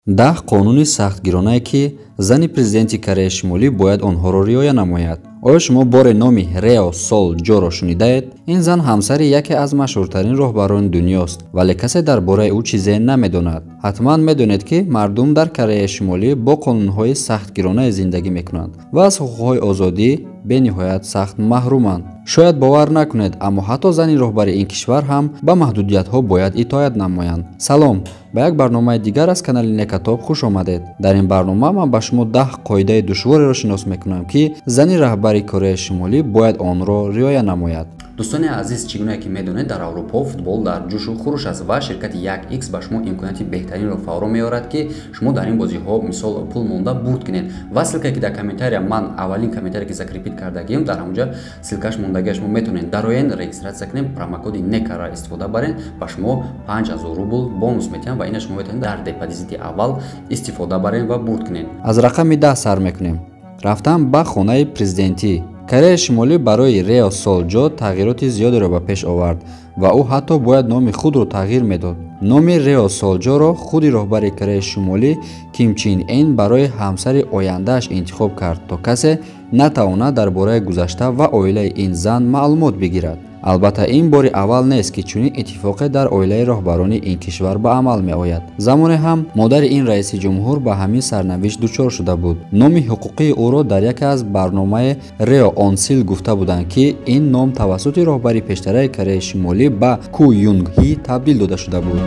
10 қонуни сахтгиронае ки зани президенти Кореяи Шимолӣ бояд онҳоро риоя намояд. оё шумо бори номи Рео Сол Ҷоро шунидаед? Ин зан ҳамсари яке аз машҳуртарин роҳбарони дунёст, вале касе дар бораи ӯ чизе намедонад. ҳатман медонед ки мардум дар Кореяи Шимолӣ бо қонунҳои сахтгиронае зиндагӣ мекунанд ва аз ҳуқуқҳои озодӣ бениҳоят сахт маҳруманд. шояд бовар накунед, аммо ҳатто зани роҳбари ин кишвар ҳам ба маҳдудиятҳо бояд итоят намоянд. салом, ба як барномаи дигар аз канали Некатоб хуш омадед. дар ин барнома ман ба шумо 10 қоидаи душвореро шинос мекунам ки зани раҳбари Кореяи Шимолӣ бояд онро риоя намояд. дӯстони азиз, чӣ гуна ки медонед, дар Аврупо футбол дар ҷӯшу хуруш аст ва ширкати 1x ба шумо имконияти беҳтаринро фавро меорад ки шумо дар ин бозиҳо мисол пул монда бурд кунед. ва ссилкае ки дар комментария, ман аввалин комментарие ки закрепит кардагием, дар ҳамонҷа ссилкааш мондагиаш шумо метавонед дароен регистратсия кунед, промокоди некара истифода барен, ба шумо 5000 рубл бонус метиҳам ва ина шумо метавонед дар депозити аввал истифода барен ва бурд кунед. аз рақами 10 сар мекунем. рафтан ба хонаи президентӣ. Кореяи Шимолӣ барои Рео Сол Ҷо тағйироти зиёдеро ба пеш овард ва ӯ ҳатто бояд номи худро тағйир медод. номи Рео Сол Ҷоро худи роҳбари Кореяи Шимолӣ Ким Чин Ин барои ҳамсари ояндааш интихоб кард, то касе натавонад дар бораи гузашта ва оилаи ин зан маълумот бигирад. албатта ин бори аввал нест ки чунин иттифоқе дар оилаи роҳбарони ин кишвар ба амал меояд. замоне ҳам модари ин раиси ҷумҳур ба ҳамин сарнавишт дучор шуда буд. номи ҳуқуқии ӯро дар яке аз барномаи Рео Онсил гуфта буданд ки ин ном тавассути роҳбари пештараи Кореяи Шимолӣ ба Ку Юнг Ҳи табдил дода шуда буд.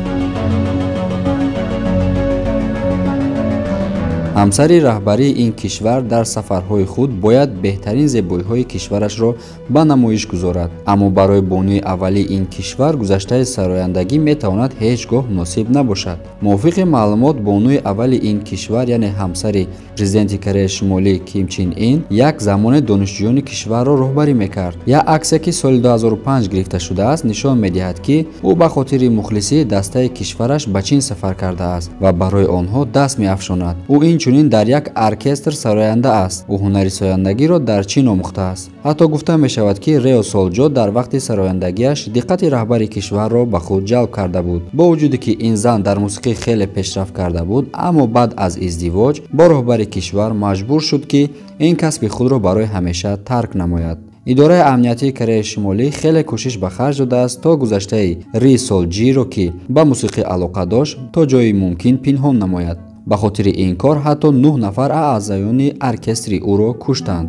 ҳамсари раҳбарии ин кишвар дар сафарҳои худ бояд беҳтарин зебоиҳои кишварашро ба намоиш гузорад, аммо барои бонуи аввалии ин кишвар гузаштаи сарояндагӣ метавонад ҳеҷ гоҳ муносиб набошад. мувофиқи маълумот, бонуи аввали ин кишвар, яъне ҳамсари президенти Кореяи Шимолӣ Ким Чин Ин, як замоне донишҷӯёни кишварро роҳбарӣ мекард. як аксе ки соли 2005 гирифта шудааст нишон медиҳад ки ӯ ба хотири мухлисии дастаи кишвараш ба Чин сафар кардааст ва барои онҳо даст меафшонад. ӯ инчунин дар як оркестр сароянда аст. ӯ ҳунари сояндагиро дар Чин омӯхтааст. ҳатто гуфта мешавад ки Рео Сол Ҷо дар вақти сарояндагиаш диққати раҳбари кишварро ба худ ҷалб карда буд. бо вуҷуде ки ин зан дар мусиқӣ хеле пешрафт карда буд, аммо баъд аз издивоҷ бо роҳбари кишвар маҷбур шуд ки ин касби худро барои ҳамеша тарк намояд. идораи амниятии Кореяи Шимолӣ хеле кӯшиш ба харҷ додааст то гузаштаи Ри Сол Ҷиро ки ба мусиқӣ алоқа дошт, то ҷои мумкин пинҳон намояд. ба хотири ин кор ҳатто 9 нафар аъзоёни оркестри ӯро куштанд.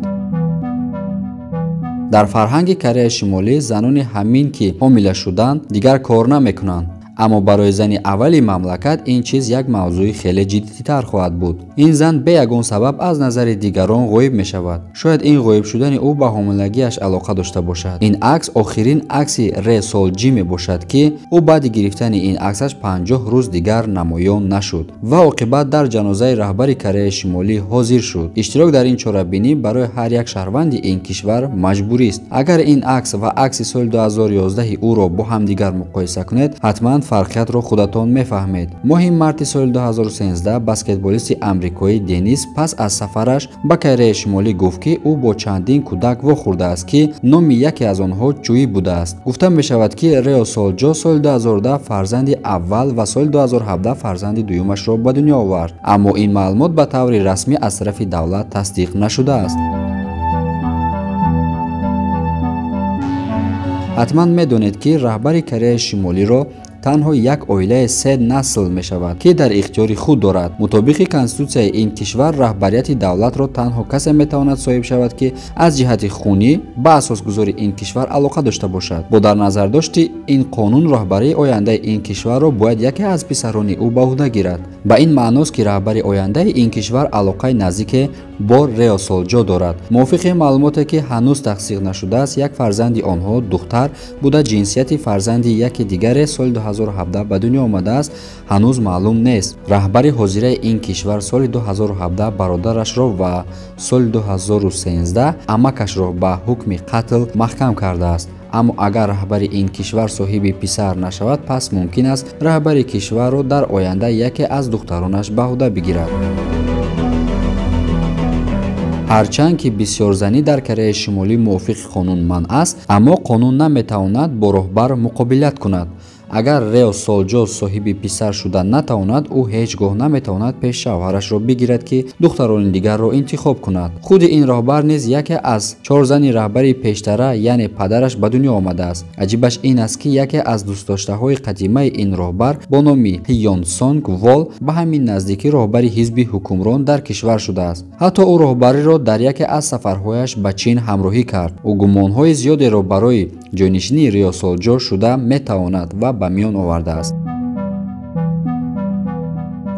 дар фарҳанги Кореяи Шимолӣ занони ҳамин ки ҳомила шуданд дигар кор намекунанд. аммо барои зани аввали мамлакат ин чиз як мавзӯи хеле ҷиддитар хоҳад буд. ин зан бе ягон сабаб аз назари дигарон ғоиб мешавад. шояд ин ғоиб шудани ӯ ба ҳомилагиаш алоқа дошта бошад. ин акс охирин акси Ре Сол Ҷи мебошад ки ӯ баъди гирифтани ин аксаш 50 рӯз дигар намоён нашуд ва оқибат дар ҷанозаи раҳбари Кореяи Шимолӣ ҳозир шуд. иштирок дар ин чорабинӣ барои ҳар як шаҳрванди ин кишвар маҷбурист. агар ин акс ва акси соли 2011 ӯро бо ҳамдигар муқоиса кунед, ҳатман фарқиятро худатон мефаҳмед. моҳи марти соли 2013 баскетболисти амрикоӣ Денис пас аз сафараш ба Кореяи Шимолӣ гуфт ки ӯ бо чандин кӯдак вохӯрдааст ки номи яке аз онҳо Чӯӣ будааст. гуфта мешавад ки Рео Сол Ҷо соли 2010 фарзанди аввал ва соли 2017 фарзанди дуюмашро ба дунё овард, аммо ин маълумот ба таври расмӣ аз тарафи давлат тасдиқ нашудааст. ҳатман медонед ки раҳбари Кореяи Шимолиро танҳо як оилаи 3 насл мешавад ки дар ихтиёри худ дорад. мутобиқи конститутсияи ин кишвар раҳбарияти давлатро танҳо касе метавонад соҳиб шавад ки аз ҷиҳати хунӣ ба асосгузори ин кишвар алоқа дошта бошад. бо дар назардошти ин қонун роҳбарии ояндаи ин кишварро бояд яке аз писарони ӯ ба уҳда гирад. ба ин маъност ки раҳбари ояндаи ин кишвар алоқаи наздике бо Рео Сол Ҷо дорад. мувофиқи маълумоте ки ҳанӯз тахсиқ нашудааст, як фарзанди онҳо духтар буда ҷинсияти фарзанди яке дигаре соли 2017 ба дунё омадааст ҳанӯз маълум нест. раҳбари ҳозираи ин кишвар соли 2017 бародарашро ва соли 2013 амакашро ба ҳукми қатл маҳкам кардааст. аммо агар раҳбари ин кишвар соҳиби писар нашавад, пас мумкин аст раҳбари кишварро дар оянда яке аз духтаронаш ба уҳда бигирад. ҳарчанд ки бисёрзанӣ дар Кореяи Шимолӣ мувофиқи қонун манъ аст, аммо қонун наметавонад бо роҳбар муқобилат кунад. агар Рео Солҷо соҳиби писар шуда натавонад, ӯ ҳеҷ гоҳ наметавонад пеш шавҳарашро бигирад ки духтарони дигарро интихоб кунад. худи ин роҳбар низ яке аз 4 зани раҳбари пештара, яъне падараш ба дунё омадааст. аҷибаш ин аст ки яке аз дӯстдоштаҳои қадимаи ин роҳбар бо номи Ҳйонсонг Вол ба ҳамин наздикӣ роҳбари ҳизби ҳукмрон дар кишвар шудааст. ҳатто ӯ роҳбариро дар яке аз сафарҳояш ба чин ҳамроҳӣ кард. ӯ гумонҳои зиёдеро барои ҷойнишинии Рео Солҷо шуда метавонад ва ба миён овардааст.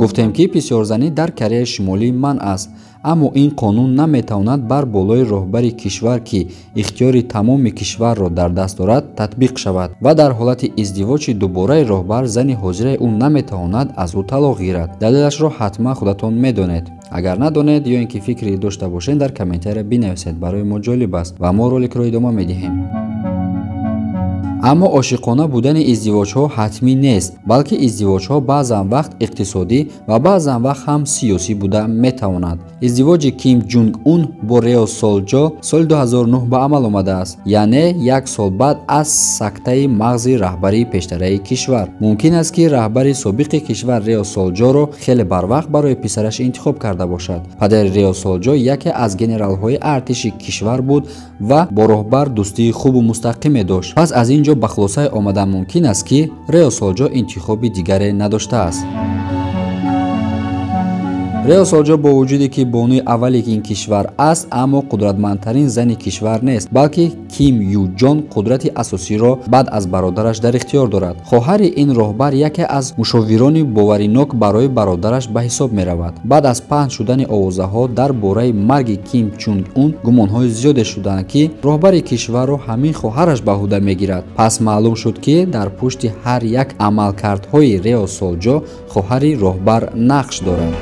гуфтем ки писёрзанӣ дар Кореяи Шимолӣ манъ аст, аммо ин қонун наметавонад бар болои роҳбари кишвар, ки ихтиёри тамоми кишварро дар даст дорад, татбиқ шавад ва дар ҳолати издивоҷи дубораи роҳбар зани ҳозираи ӯ наметавонад аз ӯ талоқ гирад. далелашро ҳатман худатон медонед. агар надонед ё ин ки фикри дошта бошед, дар комментария бинависед. барои мо ҷолиб аст ва мо роликро идома медиҳем. аммо ошиқона будани издивоҷҳо ҳатмӣ нест, балки издивоҷҳо баъзан вақт иқтисодӣ ва баъзан вақт ҳам сиёсӣ буда метавонад. издивоҷи Ким Ҷунг Ун бо Рео Солҷо соли 2009 ба амал омадааст, яъне як сол баъд аз сактаи мағзи раҳбари пештараи кишвар. мумкин аст ки раҳбари собиқи кишвар Рео Солҷоро хеле барвақт барои писараш интихоб карда бошад. падари Рео Солҷо яке аз генералҳои артиши кишвар буд ва бо роҳбар дӯстии хубу мустақиме дошт. пас аз ин ҷо ба хулосае омадан мумкин аст ки Рео Солҷо интихоби дигаре надоштааст. Рео Солҷо бо вуҷуде ки бонуи аввали ин кишвар аст, аммо қудратмандтарин зани кишвар нест, балки Ким Ю Ҷон қудрати асосиро баъд аз бародараш дар ихтиёр дорад. хоҳари ин роҳбар яке аз мушовирони боваринок барои бародараш ба ҳисоб меравад. баъд аз паҳн шудани овозаҳо дар бораи марги Ким Чунг Ун, гумонҳои зиёде шуданд ки роҳбари кишварро ҳамин хоҳараш ба ӯҳда мегирад. пас маълум шуд ки дар пушти ҳар як амалкардҳои Рео Солҷо хоҳари роҳбар нақш дорад.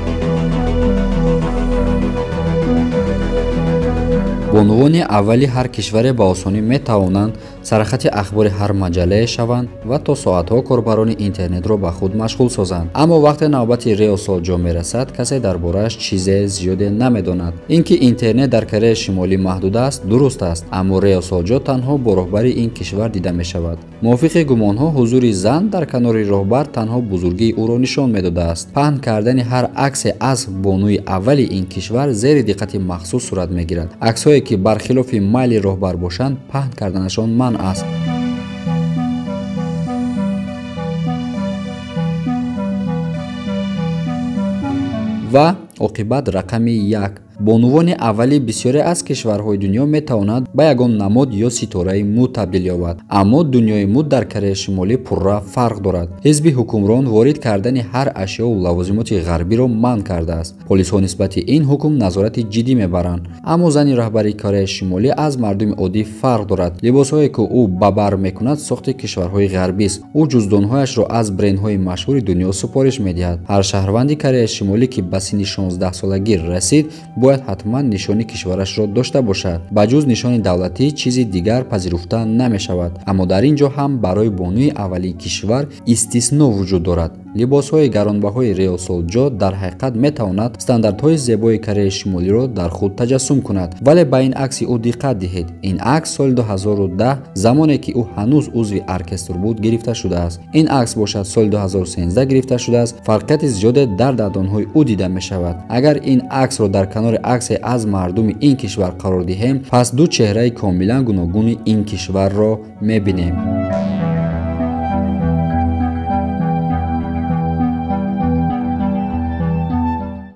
бонувони аввали ҳар кишваре ба осонӣ метавонанд сархати ахбори ҳар маҷаллае шаванд ва то соатҳо корбарони интернетро ба худ машғул созанд. аммо вақте навбати Рео Солҷо мерасад, касе дар борааш чизе зиёде намедонад. ин ки интернет дар Кореяи Шимолӣ маҳдуд аст, дуруст аст, аммо Рео Солҷо танҳо бо роҳбари ин кишвар дида мешавад. мувофиқи гумонҳо, ҳузури зан дар канори роҳбар танҳо бузургии ӯро нишон медодааст. паҳн кардани ҳар аксе аз бонуи аввали ин кишвар зери диққати махсус сурат мегирад. аксҳое ки бархилофи майли роҳбар бошанд, паҳн карданашон манъ аст. ва оқибат рақами 1. бонувони аввали бисёре аз кишварҳои дунё метавонад ба ягон намуд ё ситораи мӯ табдил ёбад, аммо дунёи мӯ дар Кореяи Шимолӣ пурра фарқ дорад. ҳизби ҳукмрон ворид кардани ҳар ашёу лавозимоти ғарбиро манъ кардааст. полисҳо нисбати ин ҳукм назорати ҷиддӣ мебаранд. аммо зани раҳбари Кореяи Шимолӣ аз мардуми оддӣ фарқ дорад. либосҳое ки ӯ ба бар мекунад сохти кишварҳои ғарбист. ӯ ҷуздонҳояшро аз брендҳои машҳури дунё супориш медиҳад. ҳар шаҳрванди Кореяи Шимолӣ ки ба синни 16-солагӣ расид, бояд ҳатман нишони кишварашро дошта бошад. ба ҷуз нишони давлатӣ чизи дигар пазируфта намешавад. аммо дар ин ҷо ҳам барои бонуи аввалии кишвар истисно вуҷуд дорад. либосҳои гаронбаҳои Рео Солҷо дар ҳақиқат метавонад стандартҳои зебои Кореяи Шимолиро дар худ таҷассум кунад. вале ба ин акси ӯ диққат диҳед. ин акс соли 2010, замоне ки ӯ ҳанӯз узви оркестр буд, гирифта шудааст. ин акс бошад соли 2013 гирифта шудааст. фарқияти зиёде дар дандонҳои ӯ дида мешавад. агар ин аксро дар канори аксе аз мардуми ин кишвар қарор диҳем, пас ду чеҳраи комилан гуногуни ин кишварро мебинем.